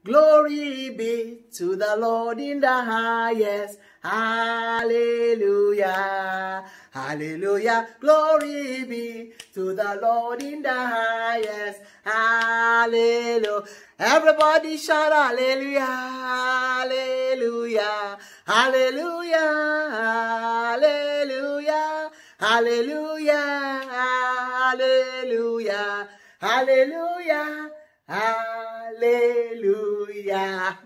Glory be to the Lord in the highest. Hallelujah. Hallelujah. Glory be to the Lord in the highest. Hallelujah. Everybody shout hallelujah. Hallelujah. Hallelujah. Hallelujah. Hallelujah. Hallelujah. Hallelujah. Hallelujah.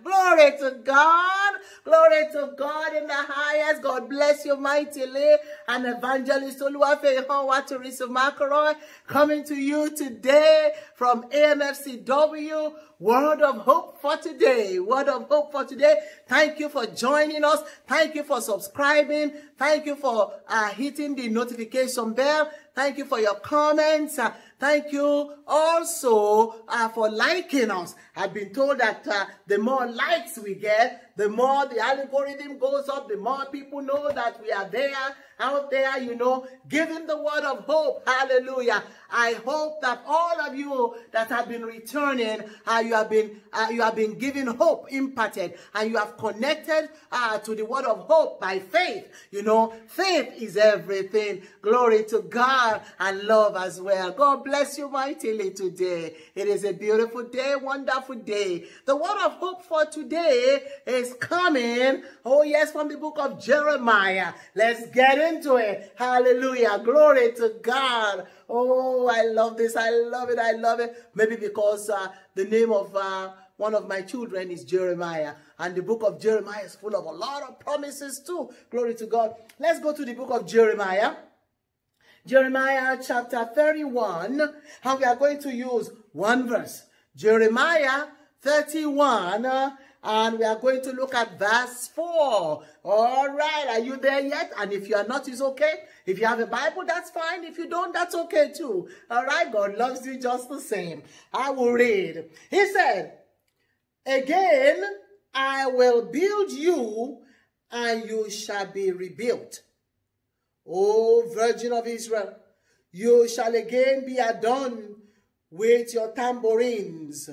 Glory to God. Glory to God in the highest. God bless you mightily. And Evangelist Oluwafeyihan Teresa McElroy coming to you today from AMFCW. Word of hope for today. Word of hope for today. Thank you for joining us. Thank you for subscribing. Thank you for hitting the notification bell. Thank you for your comments. Thank you also for liking us. I've been told that the more likes we get, the more the algorithm goes up, the more people know that we are there, out there, you know, giving the word of hope. Hallelujah. I hope that all of you that have been returning, you have been given hope imparted, and you have connected to the word of hope by faith. You know, faith is everything. Glory to God, and love as well. God bless you mightily today. It is a beautiful day, wonderful day. The word of hope for today is coming, oh yes, from the book of Jeremiah. Let's get into it. Hallelujah. Glory to God. Oh, I love this. I love it. I love it. Maybe because the name of one of my children is Jeremiah. And the book of Jeremiah is full of a lot of promises too. Glory to God. Let's go to the book of Jeremiah. Jeremiah chapter 31. And we are going to use one verse. Jeremiah 31. And we are going to look at verse 4. All right. Are you there yet? And if you are not, it's okay. If you have a Bible, that's fine. If you don't, that's okay too. All right. God loves you just the same. I will read. He said, "Again, I will build you, and you shall be rebuilt. O Virgin of Israel, you shall again be adorned with your tambourines,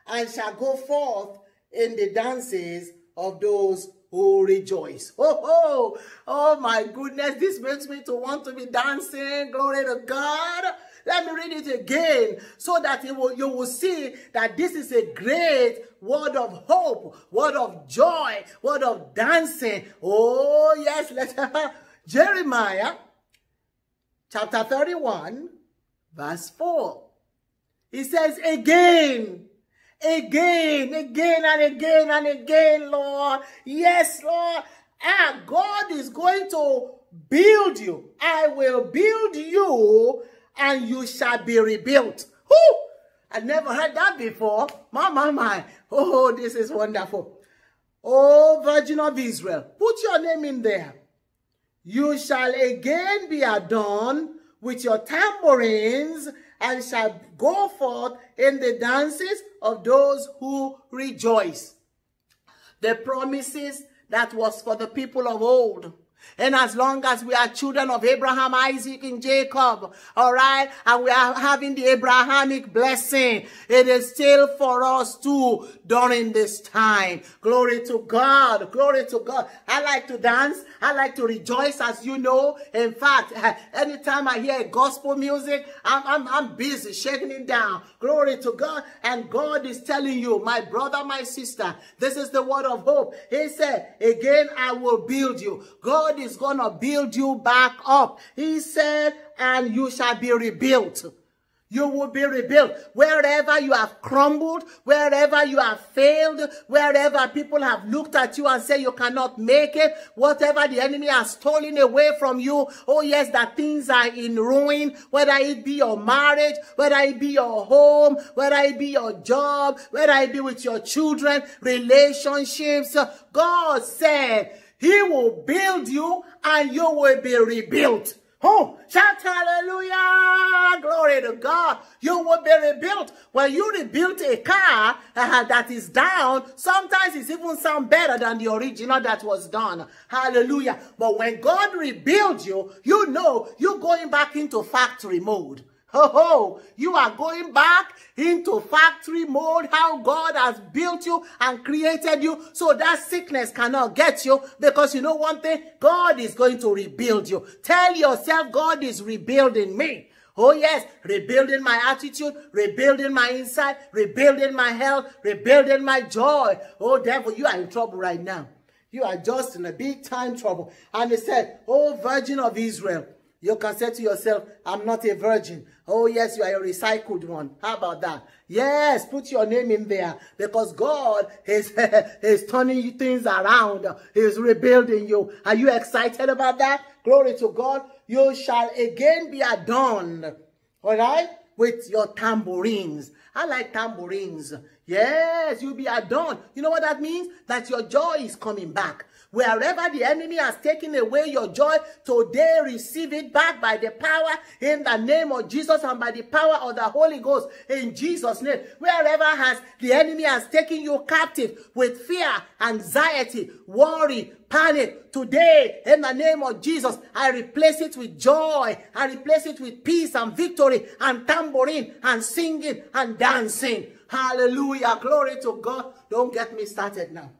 and shall go forth in the dances of those who rejoice." Oh my goodness, this makes me to want to be dancing. Glory to God. Let me read it again so that you will see that this is a great word of hope, word of joy, word of dancing. Oh yes, let's Jeremiah chapter 31 verse 4. It says, again, and again, Lord. Yes, Lord. God is going to build you. I will build you, and you shall be rebuilt. Whoo! I never heard that before. My. Oh, this is wonderful. Oh, Virgin of Israel, put your name in there. You shall again be adorned with your tambourines, and shall go forth in the dances of those who rejoice. The promises that was for the people of old. And as long as we are children of Abraham, Isaac, and Jacob, all right, and we are having the Abrahamic blessing, it is still for us too during this time. Glory to God. Glory to God. I like to dance. I like to rejoice, as you know. In fact, anytime I hear gospel music, I'm busy shaking it down. Glory to God. And God is telling you, my brother, my sister, this is the word of hope. He said, again, I will build you. God is going to build you back up. He said, and you shall be rebuilt. You will be rebuilt. Wherever you have crumbled, wherever you have failed, wherever people have looked at you and said you cannot make it, whatever the enemy has stolen away from you, oh yes, that things are in ruin, whether it be your marriage, whether it be your home, whether it be your job, whether it be with your children, relationships. God said, He will build you, and you will be rebuilt. Oh, shout hallelujah, glory to God. You will be rebuilt. When you rebuild a car that is down, sometimes it even sounds better than the original that was done. Hallelujah. But when God rebuilds you, you know you're going back into factory mode. Oh, you are going back into factory mode, how God has built you and created you, so that sickness cannot get you, because you know one thing, God is going to rebuild you. Tell yourself, God is rebuilding me. Oh yes, rebuilding my attitude, rebuilding my inside, rebuilding my health, rebuilding my joy. Oh devil, you are in trouble right now. You are just in a big time trouble. And he said, oh Virgin of Israel, you can say to yourself, I'm not a virgin. Oh yes, you are a recycled one. How about that? Yes, put your name in there, because God is, is turning things around. He's rebuilding you. Are you excited about that? Glory to God. You shall again be adorned, all right, with your tambourines. I like tambourines. Yes, you'll be adorned. You know what that means? That your joy is coming back. Wherever the enemy has taken away your joy, today receive it back by the power in the name of Jesus and by the power of the Holy Ghost in Jesus' name. Wherever the enemy has taken you captive with fear, anxiety, worry, panic, today in the name of Jesus, I replace it with joy. I replace it with peace and victory and tambourine and singing and dancing. Hallelujah. Glory to God. Don't get me started now.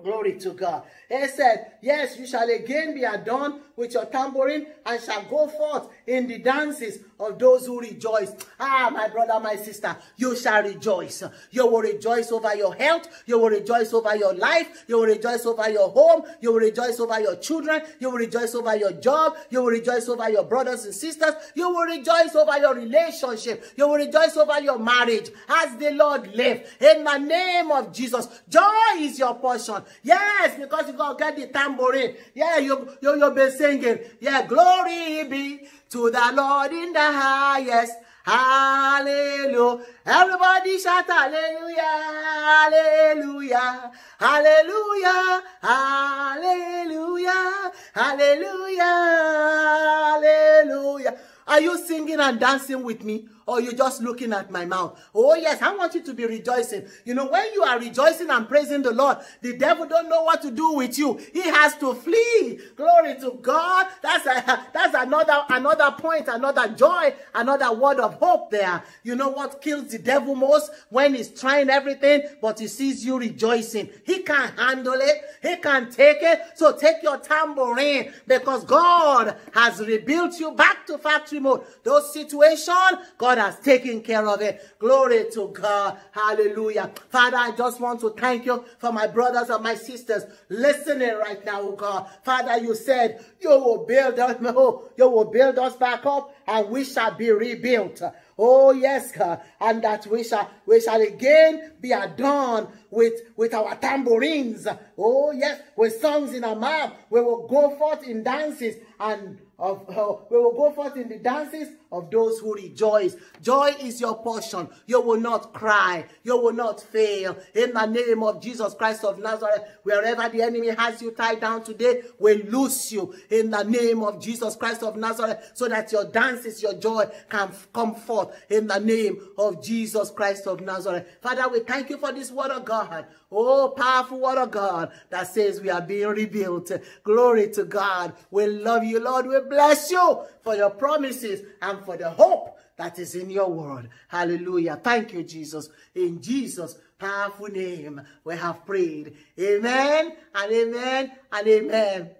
Glory to God. He said, yes, you shall again be adorned with your tambourine and shall go forth in the dances of those who rejoice. Ah, my brother, my sister, you shall rejoice. You will rejoice over your health. You will rejoice over your life. You will rejoice over your home. You will rejoice over your children. You will rejoice over your job. You will rejoice over your brothers and sisters. You will rejoice over your relationship. You will rejoice over your marriage as the Lord lives. In the name of Jesus, joy is your portion. Yes, because you're going to get the tambourine. Yeah, you'll be singing. Yeah, glory be to the Lord in the highest. Hallelujah. Everybody shout hallelujah. Hallelujah. Hallelujah. Hallelujah. Hallelujah. Hallelujah. Are you singing and dancing with me? Or you just looking at my mouth? Oh yes, I want you to be rejoicing. You know, when you are rejoicing and praising the Lord, the devil don't know what to do with you. He has to flee. Glory to God. That's another point, another joy, another word of hope there. You know what kills the devil most? When he's trying everything, but he sees you rejoicing. He can't handle it. He can't take it. So take your tambourine, because God has rebuilt you back to factory mode. Those situations, God has taken care of it. Glory to God. Hallelujah. Father, I just want to thank you for my brothers and my sisters listening right now, oh God. Father, you said you will build us back up and we shall be rebuilt. Oh yes, God, and that we shall again be adorned with our tambourines. Oh yes, with songs in our mouth. We will go forth in dances and we will go forth in the dances of those who rejoice. Joy is your portion. You will not cry. You will not fail. In the name of Jesus Christ of Nazareth, wherever the enemy has you tied down today, we loose you in the name of Jesus Christ of Nazareth, so that your dances, your joy can come forth in the name of Jesus Christ of Nazareth. Father, we thank you for this word of God. Oh, powerful word of God that says we are being rebuilt. Glory to God. We love you, Lord. We bless you for your promises and for the hope that is in your word. Hallelujah. Thank you, Jesus. In Jesus' powerful name, we have prayed. Amen and amen and amen.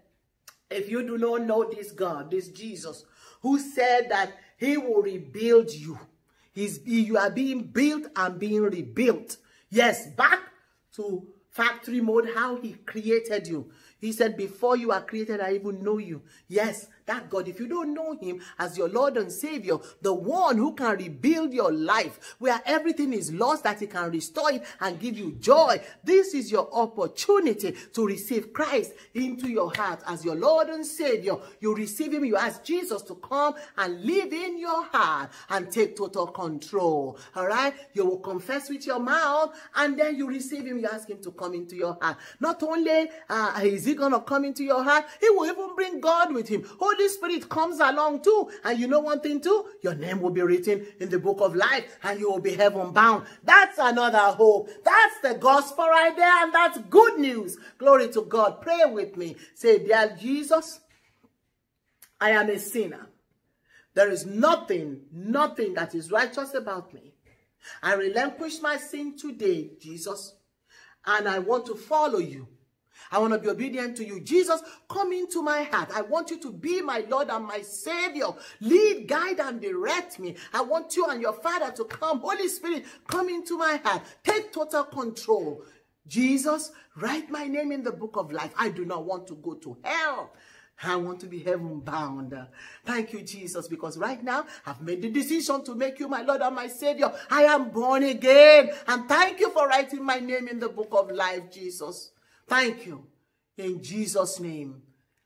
If you do not know this God, this Jesus, who said that he will rebuild you, you are being built and being rebuilt. Yes, back to factory mode, how he created you. He said, before you are created, I even know you. Yes, that God, if you don't know him as your Lord and Savior, the one who can rebuild your life, where everything is lost, that he can restore it and give you joy. This is your opportunity to receive Christ into your heart as your Lord and Savior. You receive him, you ask Jesus to come and live in your heart and take total control. All right? You will confess with your mouth and then you receive him, you ask him to come into your heart. Not only is he going to come into your heart, he will even bring God with him. Holy Spirit comes along too. And you know one thing too? Your name will be written in the book of life and you will be heaven bound. That's another hope. That's the gospel right there, and that's good news. Glory to God. Pray with me. Say, dear Jesus, I am a sinner. There is nothing that is righteous about me. I relinquish my sin today, Jesus, and I want to follow you. I want to be obedient to you. Jesus, come into my heart. I want you to be my Lord and my Savior. Lead, guide, and direct me. I want you and your Father to come. Holy Spirit, come into my heart. Take total control. Jesus, write my name in the book of life. I do not want to go to hell. I want to be heaven bound. Thank you, Jesus, because right now I've made the decision to make you my Lord and my Savior. I am born again. And thank you for writing my name in the book of life, Jesus. Thank you. In Jesus' name,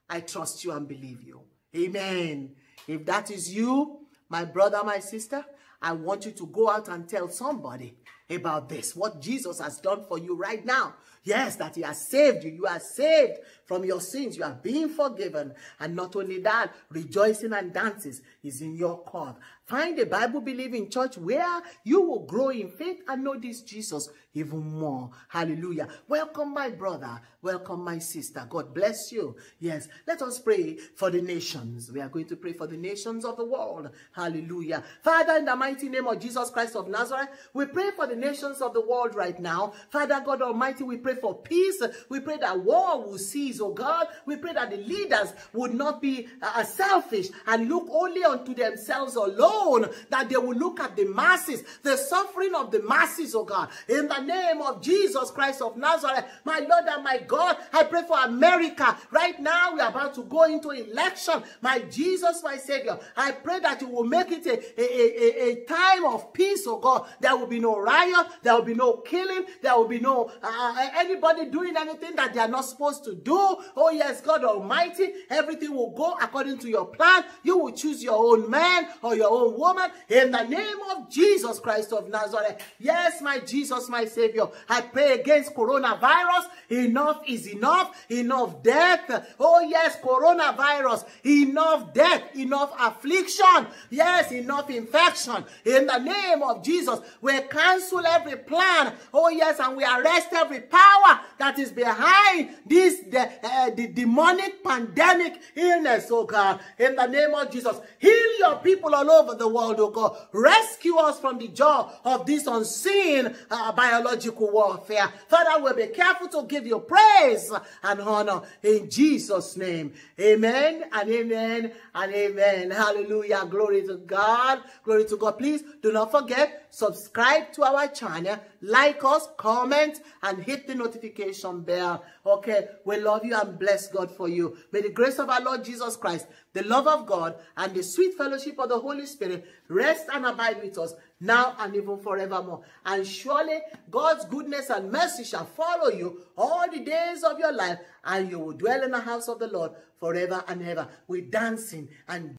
I trust you and believe you. Amen. If that is you, my brother, my sister, I want you to go out and tell somebody about this, what Jesus has done for you right now. Yes, that he has saved you. You are saved from your sins. You are being forgiven. And not only that, rejoicing and dances is in your court. Find a Bible-believing church where you will grow in faith and know this Jesus even more. Hallelujah. Welcome, my brother. Welcome, my sister. God bless you. Yes, let us pray for the nations. We are going to pray for the nations of the world. Hallelujah. Father, in the mighty name of Jesus Christ of Nazareth, we pray for the nations of the world right now. Father God Almighty, we pray for peace. We pray that war will cease, oh God. We pray that the leaders would not be selfish and look only unto themselves alone, that they will look at the masses, the suffering of the masses, oh God. In the name of Jesus Christ of Nazareth, my Lord and my God, I pray for America. Right now, we are about to go into election. My Jesus, my Savior, I pray that you will make it a time of peace, oh God. There will be no riot, there will be no killing, there will be no anybody doing anything that they are not supposed to do. Oh yes, God Almighty, everything will go according to your plan. You will choose your own man or your own woman in the name of Jesus Christ of Nazareth. Yes, my Jesus, my Savior, I pray against coronavirus. Enough is enough. Enough death. Oh yes, coronavirus. Enough death. Enough affliction. Yes, enough infection. In the name of Jesus, we cancel every plan. Oh yes, and we arrest every power that is behind this the demonic pandemic illness, oh God. In the name of Jesus, heal your people all over the world, oh God. Rescue us from the jaw of this unseen biological warfare. Father, we'll be careful to give you praise and honor in Jesus' name. Amen and amen and amen. Hallelujah. Glory to God. Glory to God. Please do not forget, subscribe to our channel, like us, comment, and hit the notification bell. Okay, we love you and bless God for you. May the grace of our Lord Jesus Christ, the love of God, and the sweet fellowship of the Holy Spirit rest and abide with us now and even forevermore. And surely God's goodness and mercy shall follow you all the days of your life, and you will dwell in the house of the Lord forever and ever, with dancing and